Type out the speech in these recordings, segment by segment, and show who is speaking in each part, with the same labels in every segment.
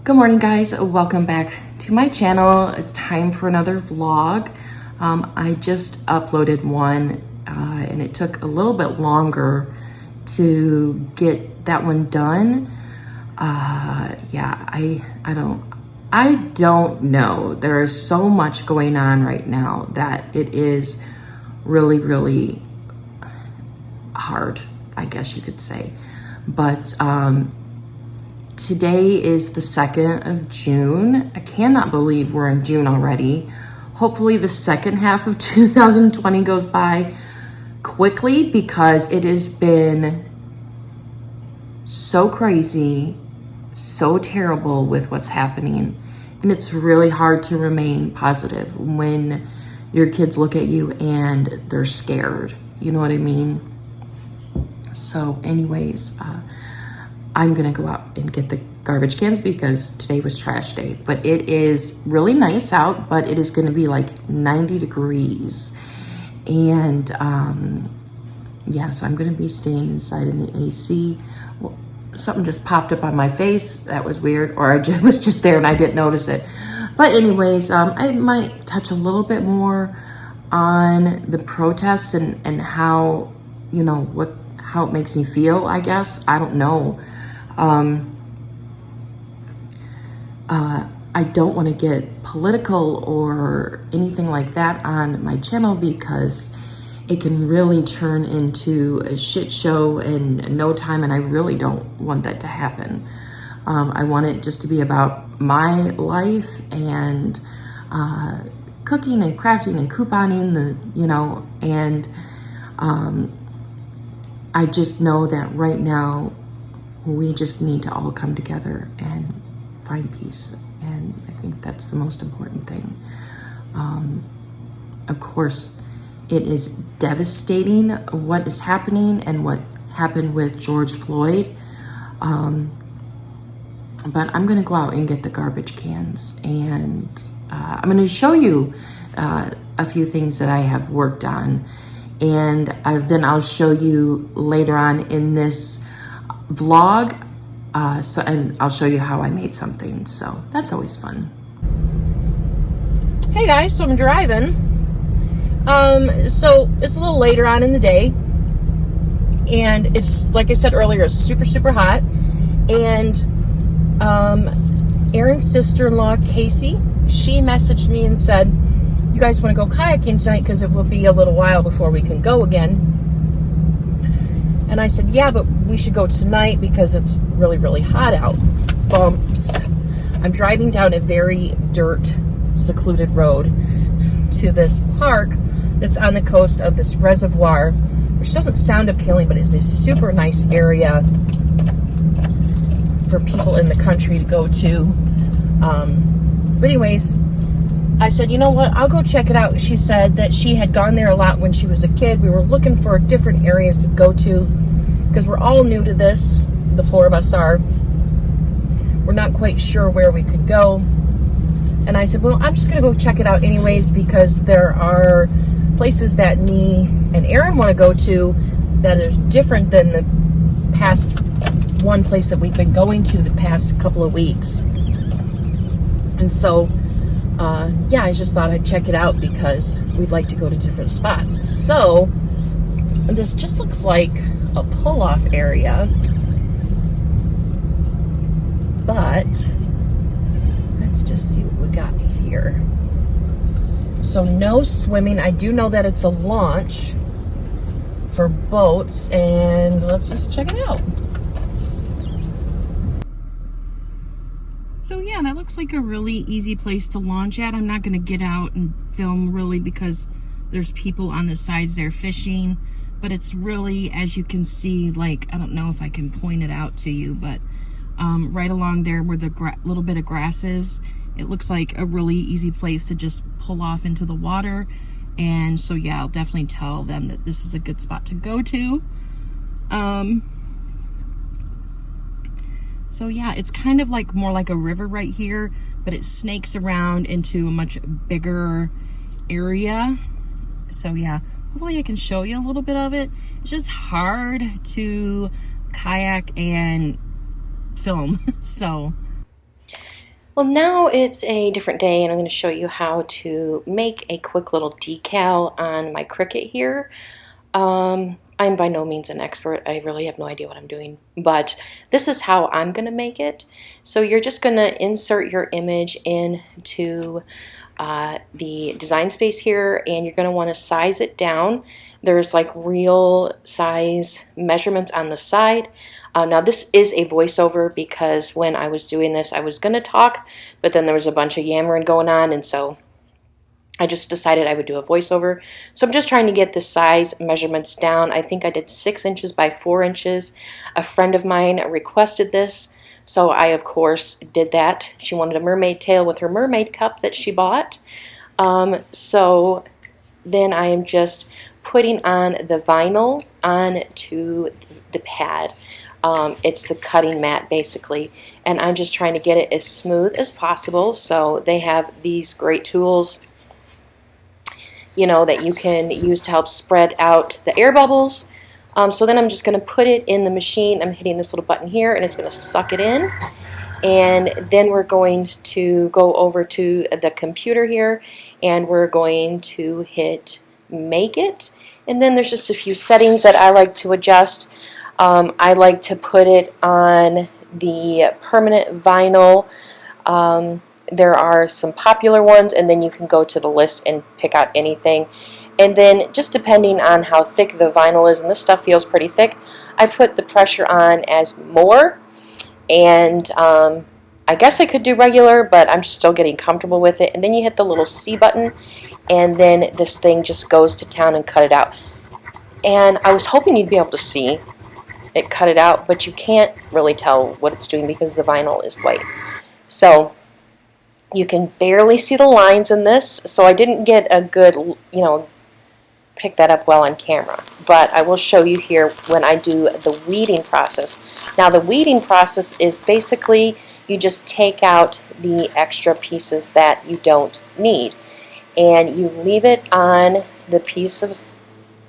Speaker 1: Good morning, guys. Welcome back to my channel. It's time for another vlog. I just uploaded one and it took a little bit longer to get that one done. Yeah, I don't know. There is so much going on right now that it is really hard, I guess you could say. But today is the 2nd of June. I cannot believe we're in June already. Hopefully the second half of 2020 goes by quickly because it has been so crazy, so terrible with what's happening. And it's really hard to remain positive when your kids look at you and they're scared. You know what I mean? So anyways, I'm gonna go out and get the garbage cans because today was trash day. But it is really nice out, but it is gonna be like 90 degrees. And yeah, so I'm gonna be staying inside in the AC. Well, something just popped up on my face. That was weird, or I was just there and I didn't notice it. But anyways, I might touch a little bit more on the protests and how, you know, how it makes me feel, I guess. I don't know. I don't want to get political or anything like that on my channel because it can really turn into a shit show in no time, and I really don't want that to happen. I want it just to be about my life and cooking and crafting and couponing, and I just know that right now we just need to all come together and find peace. And I think that's the most important thing. Of course, it is devastating what is happening and what happened with George Floyd. But I'm gonna go out and get the garbage cans, and I'm gonna show you a few things that I have worked on. And then I'll show you later on in this vlog, and I'll show you how I made something. So that's always fun. Hey guys, so I'm driving. So it's a little later on in the day, and it's, like I said earlier, it's super hot. And Aaron's sister-in-law, Casey, she messaged me and said, "You guys want to go kayaking tonight because it will be a little while before we can go again." And I said, "Yeah, but we should go tonight because it's really hot out." Bumps. I'm driving down a very dirt, secluded road to this park that's on the coast of this reservoir, which doesn't sound appealing, but it's a super nice area for people in the country to go to. But anyways, I said, you know what, I'll go check it out. She said that she had gone there a lot when she was a kid. We were looking for different areas to go to because we're all new to this. The four of us are. We're not quite sure where we could go. And I said, well, I'm just going to go check it out anyways because there are places that me and Aaron want to go to that is different than the past one place that we've been going to the past couple of weeks. And so yeah, I just thought I'd check it out because we'd like to go to different spots. So this just looks like a pull-off area, but let's just see what we got here. So no swimming. I do know that it's a launch for boats, and let's just check it out. So yeah, that looks like a really easy place to launch at. I'm not going to get out and film really because there's people on the sides there fishing, but it's really, as you can see, like, I don't know if I can point it out to you, but right along there where the little bit of grass is, it looks like a really easy place to just pull off into the water. And so yeah, I'll definitely tell them that this is a good spot to go to. So yeah, it's kind of like more like a river right here, but it snakes around into a much bigger area. So yeah, hopefully I can show you a little bit of it. It's just hard to kayak and film. So Well, now it's a different day, and I'm going to show you how to make a quick little decal on my Cricut here. I'm by no means an expert. I really have no idea what I'm doing, but this is how I'm going to make it. So you're just going to insert your image into the design space here, and you're going to want to size it down. There's like real size measurements on the side. Now this is a voiceover because when I was doing this I was going to talk, but then there was a bunch of yammering going on, and so I just decided I would do a voiceover. So I'm just trying to get the size measurements down. I think I did 6 inches by 4 inches. A friend of mine requested this, so I of course did that. She wanted a mermaid tail with her mermaid cup that she bought. So then I am just putting on the vinyl onto the pad. It's the cutting mat basically, and I'm just trying to get it as smooth as possible. So they have these great tools, you know, that you can use to help spread out the air bubbles. So then I'm just going to put it in the machine. I'm hitting this little button here, and it's going to suck it in. And then we're going to go over to the computer here, and we're going to hit make it. And then there's just a few settings that I like to adjust. I like to put it on the permanent vinyl. There are some popular ones, and then you can go to the list and pick out anything. And then just depending on how thick the vinyl is, and this stuff feels pretty thick, I put the pressure on as more. And I guess I could do regular, but I'm just still getting comfortable with it. And then you hit the little C button, and then this thing just goes to town and cut it out. And I was hoping you'd be able to see it cut it out, but you can't really tell what it's doing because the vinyl is white. So you can barely see the lines in this, so I didn't get a good, you know, pick that up well on camera. But I will show you here when I do the weeding process. Now the weeding process is basically you just take out the extra pieces that you don't need, and you leave it on the piece of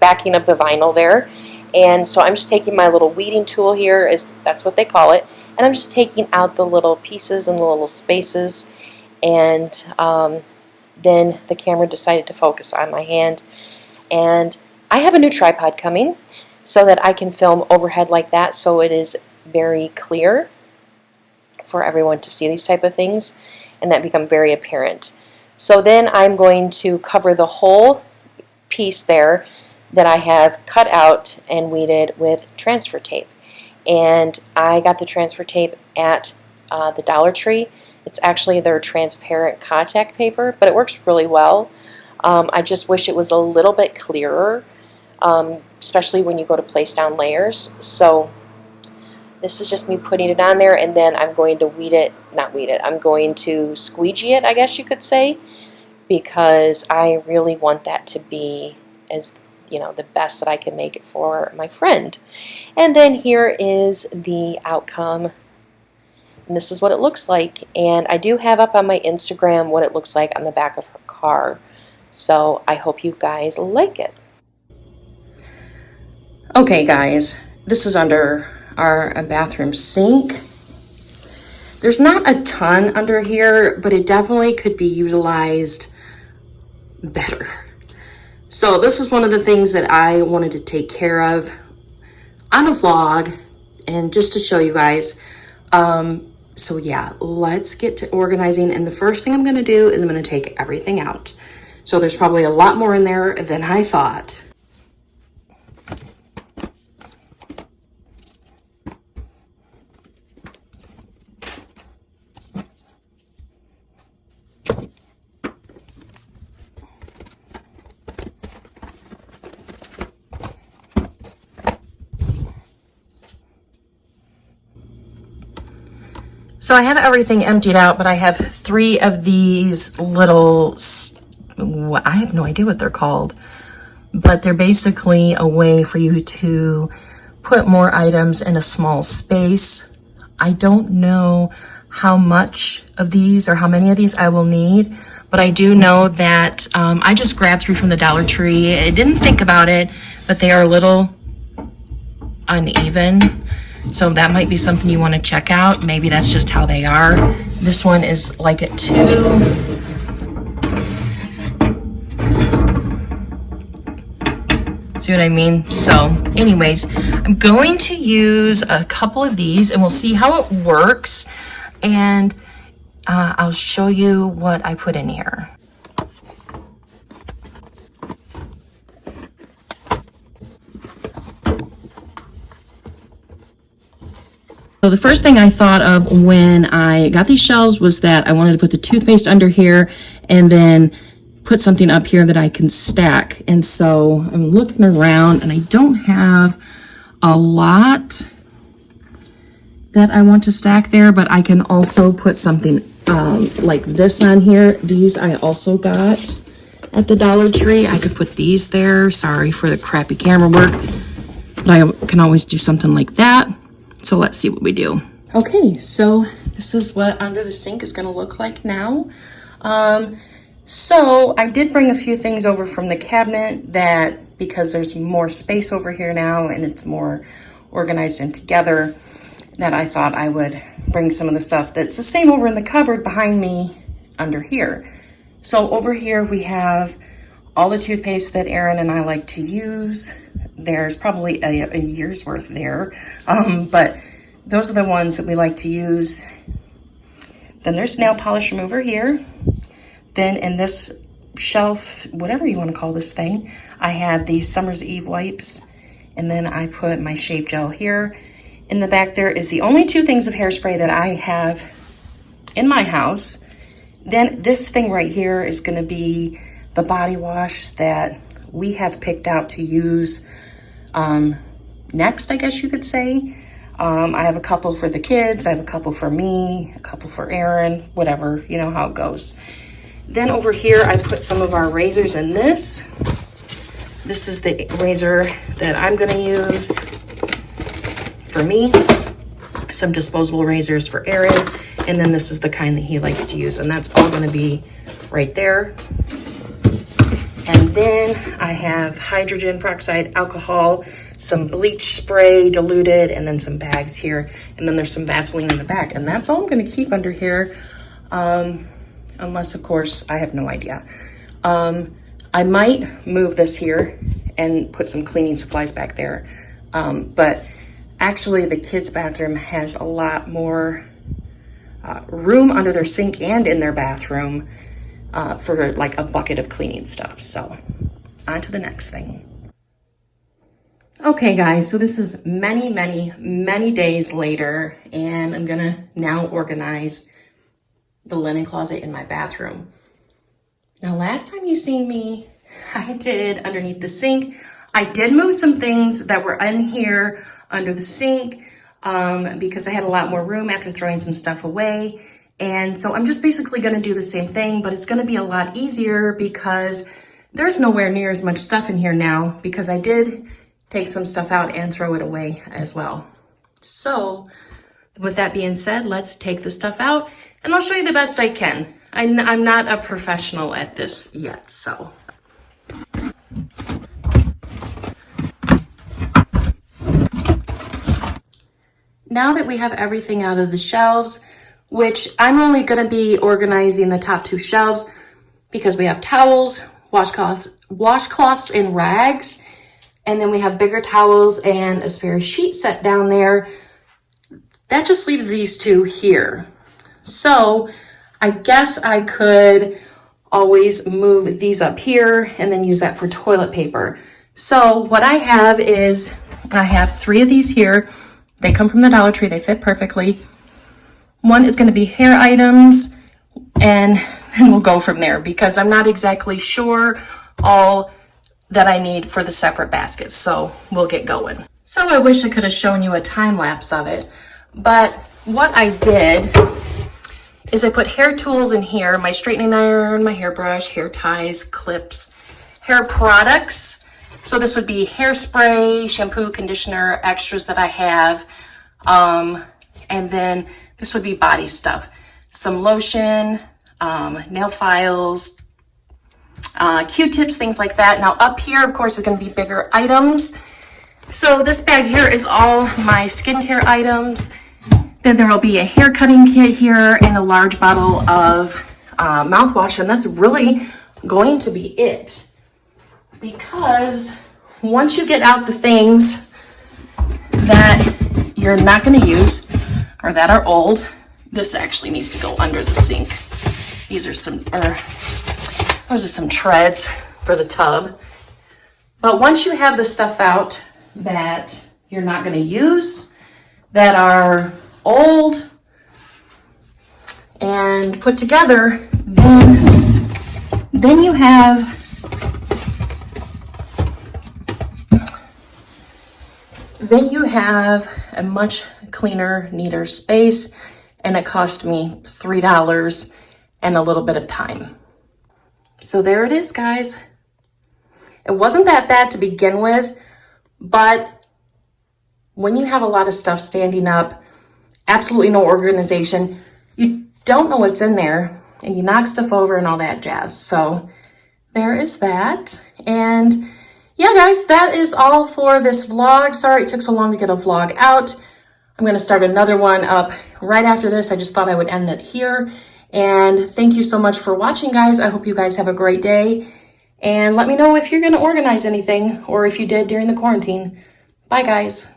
Speaker 1: backing of the vinyl there. And so I'm just taking my little weeding tool here, that's what they call it, and I'm just taking out the little pieces and the little spaces. And then the camera decided to focus on my hand. And I have a new tripod coming so that I can film overhead like that, so it is very clear for everyone to see these type of things, and that become very apparent. So then I'm going to cover the whole piece there that I have cut out and weeded with transfer tape. And I got the transfer tape at the Dollar Tree. It's actually their transparent contact paper, but it works really well. I just wish it was a little bit clearer, especially when you go to place down layers. So this is just me putting it on there, and then I'm going to I'm going to squeegee it, I guess you could say, because I really want that to be as, you know, the best that I can make it for my friend. And then here is the outcome. And this is what it looks like. And I do have up on my Instagram what it looks like on the back of her car. So I hope you guys like it. Okay guys, this is under our bathroom sink. There's not a ton under here, but it definitely could be utilized better. So this is one of the things that I wanted to take care of on a vlog, and just to show you guys. So yeah, let's get to organizing. And the first thing I'm going to do is I'm going to take everything out. So there's probably a lot more in there than I thought. So I have everything emptied out, but I have 3 of these little, I have no idea what they're called, but they're basically a way for you to put more items in a small space. I don't know how much of these or how many of these I will need, but I do know that I just grabbed 3 from the Dollar Tree. I didn't think about it, but they are a little uneven. So that might be something you want to check out. Maybe that's just how they are. This one is like it too. See what I mean? So anyways, I'm going to use a couple of these and we'll see how it works. And I'll show you what I put in here. So the first thing I thought of when I got these shelves was that I wanted to put the toothpaste under here and then put something up here that I can stack. And so I'm looking around and I don't have a lot that I want to stack there, but I can also put something like this on here. These I also got at the Dollar Tree. I could put these there. Sorry for the crappy camera work, but I can always do something like that. So let's see what we do. Okay, so this is what under the sink is gonna look like now. So I did bring a few things over from the cabinet that, because there's more space over here now and it's more organized and together, that I thought I would bring some of the stuff that's the same over in the cupboard behind me under here. So over here we have all the toothpaste that Aaron and I like to use. There's probably a year's worth there, but those are the ones that we like to use. Then there's nail polish remover here. Then in this shelf, whatever you want to call this thing, I have these Summer's Eve wipes, and then I put my shave gel here. In the back there is the only two things of hairspray that I have in my house. Then this thing right here is going to be the body wash that we have picked out to use next, I guess you could say. I have a couple for the kids, I have a couple for me, a couple for Aaron, whatever, you know how it goes. Then over here, I put some of our razors in this. This is the razor that I'm gonna use for me. Some disposable razors for Aaron. And then this is the kind that he likes to use. And that's all gonna be right there. And then I have hydrogen peroxide alcohol, some bleach spray diluted, and then some bags here. And then there's some Vaseline in the back. And that's all I'm gonna keep under here. Unless, of course, I have no idea. I might move this here and put some cleaning supplies back there. But actually, the kids' bathroom has a lot more room under their sink and in their bathroom for like a bucket of cleaning stuff. So on to the next thing. Okay, guys, so this is many days later, and I'm gonna now organize the linen closet in my bathroom. Now, last time you seen me, I did underneath the sink. I did move some things that were in here under the sink because I had a lot more room after throwing some stuff away. And so I'm just basically gonna do the same thing, but it's gonna be a lot easier because there's nowhere near as much stuff in here now because I did take some stuff out and throw it away as well. So with that being said, let's take the stuff out and I'll show you the best I can. I'm not a professional at this yet, so. Now that we have everything out of the shelves, which I'm only gonna be organizing the top two shelves because we have towels, washcloths and rags, and then we have bigger towels and a spare sheet set down there. That just leaves these two here. So I guess I could always move these up here and then use that for toilet paper. So what I have is, I have 3 of these here. They come from the Dollar Tree, they fit perfectly. One is gonna be hair items, and then we'll go from there because I'm not exactly sure all that I need for the separate baskets, so we'll get going. So I wish I could have shown you a time lapse of it, but what I did is I put hair tools in here, my straightening iron, my hairbrush, hair ties, clips, hair products. So this would be hairspray, shampoo, conditioner, extras that I have. And then this would be body stuff. Some lotion, nail files, Q-tips, things like that. Now up here, of course, is gonna be bigger items. So this bag here is all my skincare items. Then there will be a hair cutting kit here and a large bottle of mouthwash, and that's really going to be it. Because once you get out the things that you're not going to use or that are old, this actually needs to go under the sink. These are those are some treads for the tub. But once you have the stuff out that you're not going to use, that are old and put together, then you have a much cleaner, neater space, and it cost me $3 and a little bit of time. So there it is, guys. It wasn't that bad to begin with, but when you have a lot of stuff standing up, absolutely no organization, you don't know what's in there, and you knock stuff over and all that jazz. So there is that. And yeah, guys, that is all for this vlog. Sorry it took so long to get a vlog out. I'm going to start another one up right after this. I just thought I would end it here. And thank you so much for watching, guys. I hope you guys have a great day. And let me know if you're going to organize anything or if you did during the quarantine. Bye, guys.